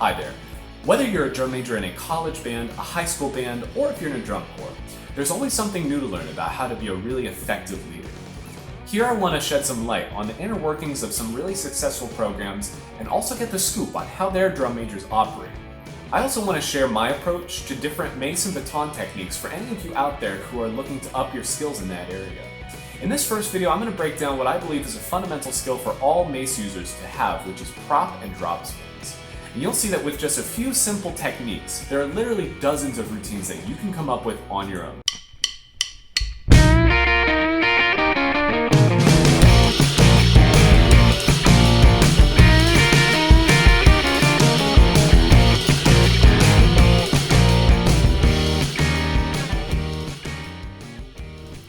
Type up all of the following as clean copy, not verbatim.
Hi there. Whether you're a drum major in a college band, a high school band, or if you're in a drum corps, there's always something new to learn about how to be a really effective leader. Here I want to shed some light on the inner workings of some really successful programs and also get the scoop on how their drum majors operate. I also want to share my approach to different mace and baton techniques for any of you out there who are looking to up your skills in that area. In this first video, I'm going to break down what I believe is a fundamental skill for all mace users to have, which is prop and drop spins. And you'll see that with just a few simple techniques, there are literally dozens of routines that you can come up with on your own.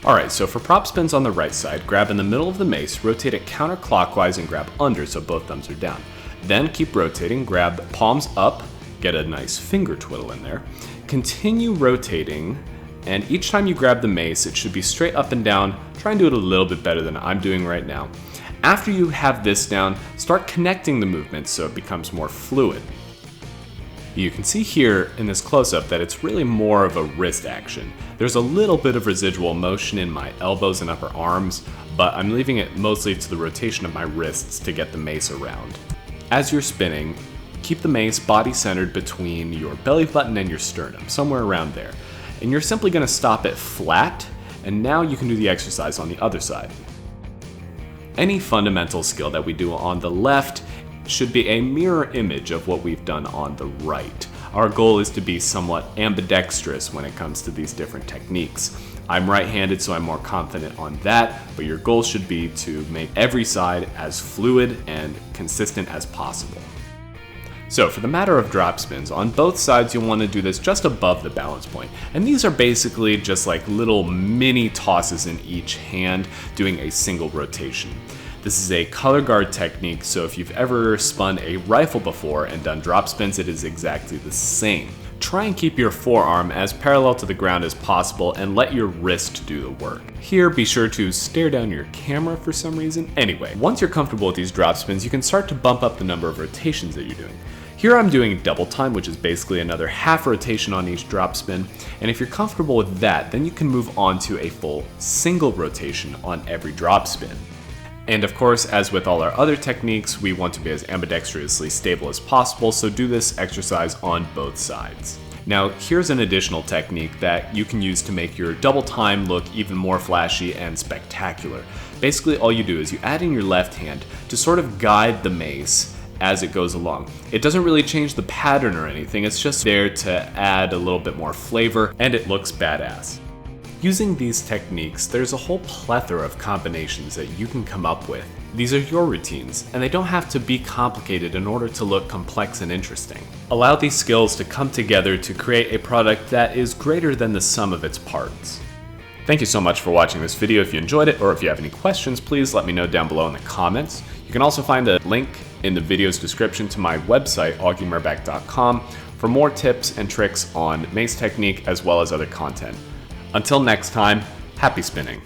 Alright, so for prop spins on the right side, grab in the middle of the mace, rotate it counterclockwise and grab under so both thumbs are down. Then keep rotating, grab palms up, get a nice finger twiddle in there. Continue rotating, and each time you grab the mace, it should be straight up and down. Try and do it a little bit better than I'm doing right now. After you have this down, start connecting the movements so it becomes more fluid. You can see here in this close-up that it's really more of a wrist action. There's a little bit of residual motion in my elbows and upper arms, but I'm leaving it mostly to the rotation of my wrists to get the mace around. As you're spinning, keep the mace body-centered between your belly button and your sternum, somewhere around there. And you're simply going to stop it flat, and now you can do the exercise on the other side. Any fundamental skill that we do on the left should be a mirror image of what we've done on the right. Our goal is to be somewhat ambidextrous when it comes to these different techniques. I'm right-handed, so I'm more confident on that, but your goal should be to make every side as fluid and consistent as possible. So for the matter of drop spins, on both sides you'll want to do this just above the balance point. And these are basically just like little mini tosses in each hand doing a single rotation. This is a color guard technique, so if you've ever spun a rifle before and done drop spins, it is exactly the same. Try and keep your forearm as parallel to the ground as possible and let your wrist do the work. Here, be sure to stare down your camera for some reason. Anyway, once you're comfortable with these drop spins, you can start to bump up the number of rotations that you're doing. Here I'm doing double time, which is basically another half rotation on each drop spin, and if you're comfortable with that, then you can move on to a full single rotation on every drop spin. And of course, as with all our other techniques, we want to be as ambidextrously stable as possible, so do this exercise on both sides. Now, here's an additional technique that you can use to make your double time look even more flashy and spectacular. Basically, all you do is you add in your left hand to sort of guide the mace as it goes along. It doesn't really change the pattern or anything, it's just there to add a little bit more flavor, and it looks badass. Using these techniques, there's a whole plethora of combinations that you can come up with. These are your routines, and they don't have to be complicated in order to look complex and interesting. Allow these skills to come together to create a product that is greater than the sum of its parts. Thank you so much for watching this video. If you enjoyed it, or if you have any questions, please let me know down below in the comments. You can also find a link in the video's description to my website, augiemerbeck.com, for more tips and tricks on mace technique as well as other content. Until next time, happy spinning.